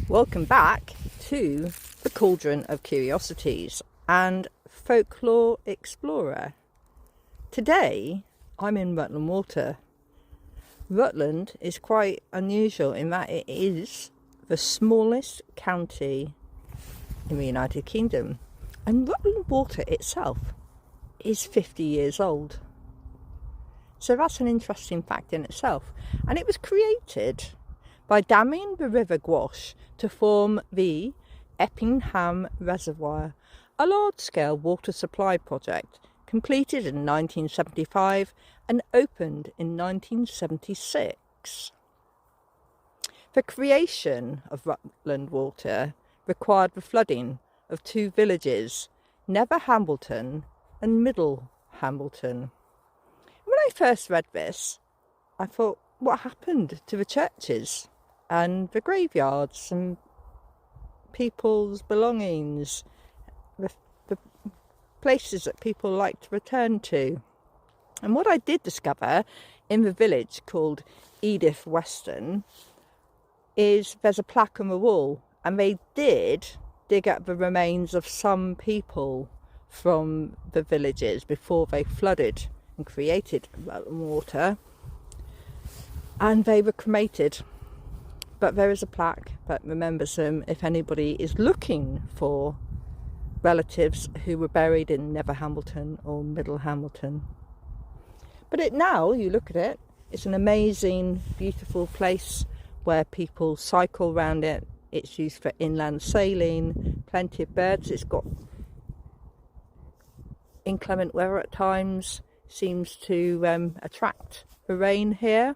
Welcome back to the Cauldron of Curiosities and Folklore Explorer. Today I'm in Rutland Water. Rutland is quite unusual in that it is the smallest county in the United Kingdom, and Rutland Water itself is 50 years old. So that's an interesting fact in itself, and it was created by damming the River Gwash to form the Eppingham Reservoir, a large-scale water supply project completed in 1975 and opened in 1976. The creation of Rutland Water required the flooding of two villages, Nether Hambleton and Middle Hambleton. When I first read this, I thought, what happened to the churches and the graveyards and people's belongings, the places that people like to return to? And what I did discover in the village called Edith Weston is there's a plaque on the wall, and they did dig up the remains of some people from the villages before they flooded and created Rutland Water, and they were cremated. But there is a plaque that remembers them if anybody is looking for relatives who were buried in Nether Hambleton or Middle Hambleton. But now you look at it, it's an amazing, beautiful place where people cycle around it. It's used for inland sailing, plenty of birds. It's got inclement weather at times, seems to attract the rain here.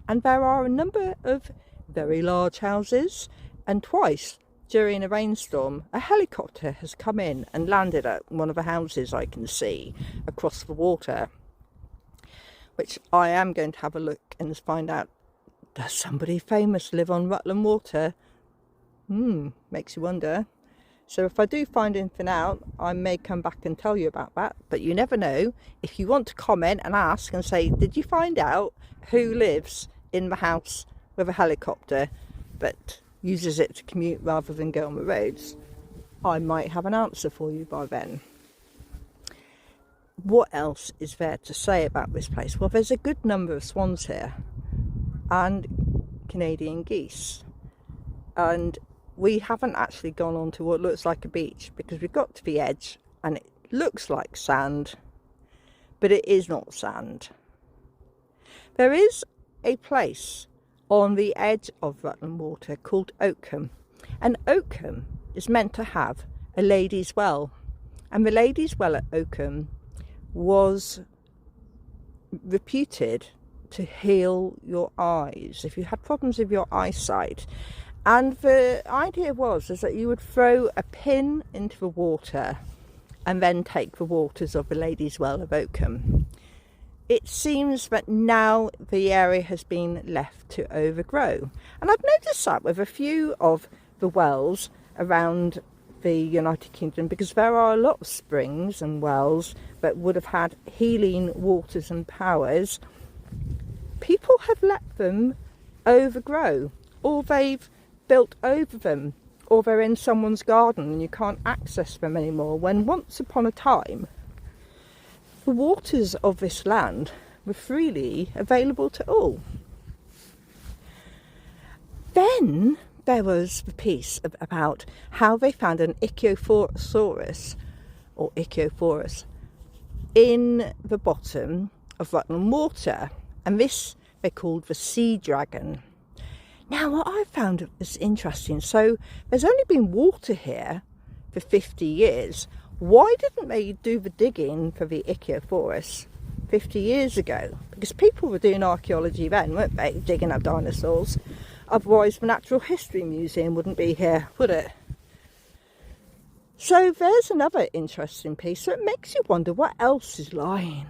And there are a number of very large houses, and twice during a rainstorm a helicopter has come in and landed at one of the houses I can see across the water, which I am going to have a look and find out, does somebody famous live on Rutland Water? Makes you wonder. So if I do find anything out, I may come back and tell you about that, but you never know. If you want to comment and ask and say, did you find out who lives in the house with a helicopter but uses it to commute rather than go on the roads, I might have an answer for you by then. What else is there to say about this place? Well, there's a good number of swans here and Canadian geese, and we haven't actually gone on to what looks like a beach because we've got to the edge and it looks like sand, but it is not sand. There is a place on the edge of Rutland Water called Oakham, and Oakham is meant to have a ladies' well, and the ladies' well at Oakham was reputed to heal your eyes if you had problems with your eyesight. And the idea was that you would throw a pin into the water and then take the waters of the ladies' well of Oakham. It seems that now the area has been left to overgrow. And I've noticed that with a few of the wells around the United Kingdom, because there are a lot of springs and wells that would have had healing waters and powers. People have let them overgrow, or they've built over them, or they're in someone's garden and you can't access them anymore, when once upon a time the waters of this land were freely available to all. Then there was the piece about how they found an Ichthyosaurus in the bottom of Rutland Water, and this they called the sea dragon. Now, what I found was interesting, so there's only been water here for 50 years. Why didn't they do the digging for the Ichthyosaurus 50 years ago? Because people were doing archaeology then, weren't they, digging up dinosaurs? Otherwise the Natural History Museum wouldn't be here, would it? So there's another interesting piece. So it makes you wonder what else is lying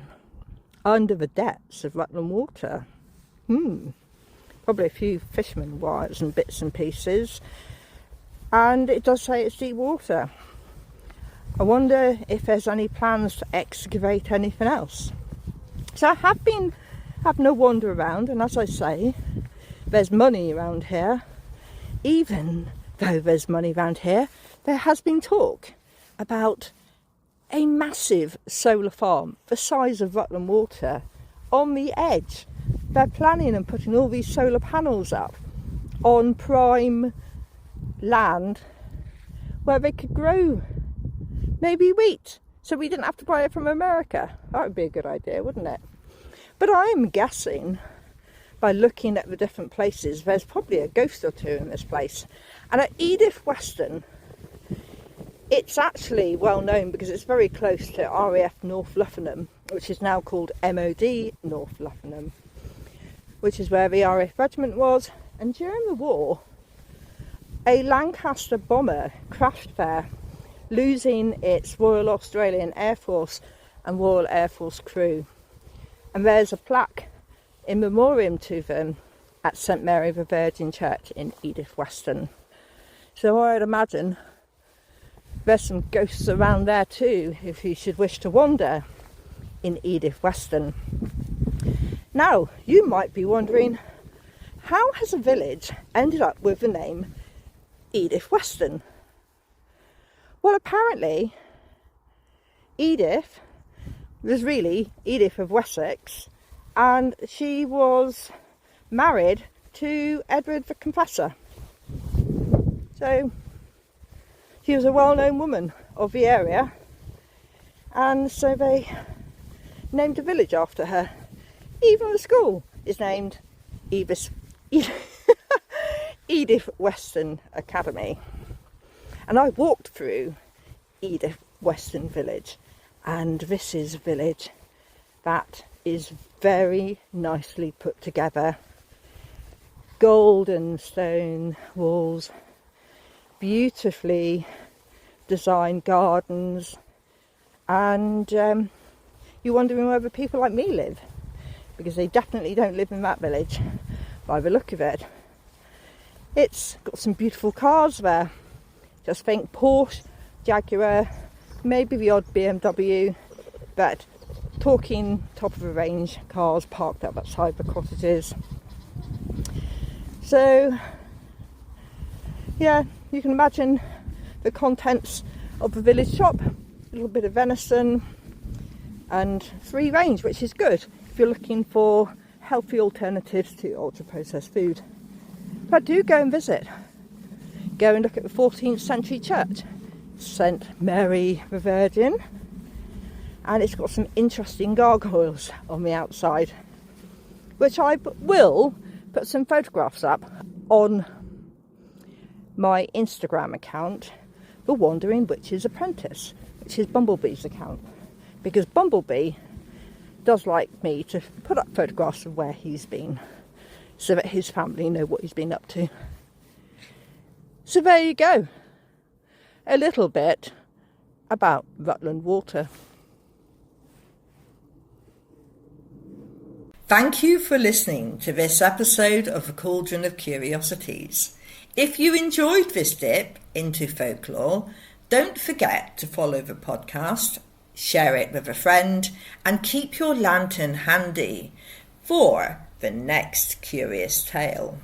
under the depths of Rutland Water. Probably a few fisherman wires and bits and pieces. And it does say it's deep water. I wonder if there's any plans to excavate anything else. So I have been having a wander around, and as I say, there's money around here. Even though there's money around here, there has been talk about a massive solar farm the size of Rutland Water on the edge. They're planning on putting all these solar panels up on prime land where they could grow maybe wheat, so we didn't have to buy it from America. That would be a good idea, wouldn't it? But I'm guessing, by looking at the different places, there's probably a ghost or two in this place. And at Edith Weston, it's actually well known because it's very close to RAF North Luffinham, which is now called MOD North Luffinham, which is where the RAF regiment was. And during the war, a Lancaster bomber crashed there, losing its Royal Australian Air Force and Royal Air Force crew. And there's a plaque in memoriam to them at St Mary the Virgin Church in Edith Weston. So I'd imagine there's some ghosts around there too, if you should wish to wander in Edith Weston. Now, you might be wondering, how has a village ended up with the name Edith Weston? Well, apparently Edith was really Edith of Wessex, and she was married to Edward the Confessor. So she was a well-known woman of the area, and so they named a village after her. Even the school is named Edith Weston Academy. And I walked through Edith Weston Village, and this is a village that is very nicely put together. Golden stone walls, beautifully designed gardens, and you're wondering where the people like me live, because they definitely don't live in that village by the look of it. It's got some beautiful cars there. Just think Porsche, Jaguar, maybe the odd BMW, but talking top of the range cars parked up outside the cottages. So yeah, you can imagine the contents of the village shop. A little bit of venison and free range, which is good if you're looking for healthy alternatives to ultra processed food. But do go and visit. Go and look at the 14th century church, St Mary the Virgin, and it's got some interesting gargoyles on the outside, which I will put some photographs up on my Instagram account, The Wandering Witch's Apprentice, which is Bumblebee's account, because Bumblebee does like me to put up photographs of where he's been, so that his family know what he's been up to. So there you go, a little bit about Rutland Water. Thank you for listening to this episode of the Cauldron of Curiosities. If you enjoyed this dip into folklore, don't forget to follow the podcast, share it with a friend, and keep your lantern handy for the next curious tale.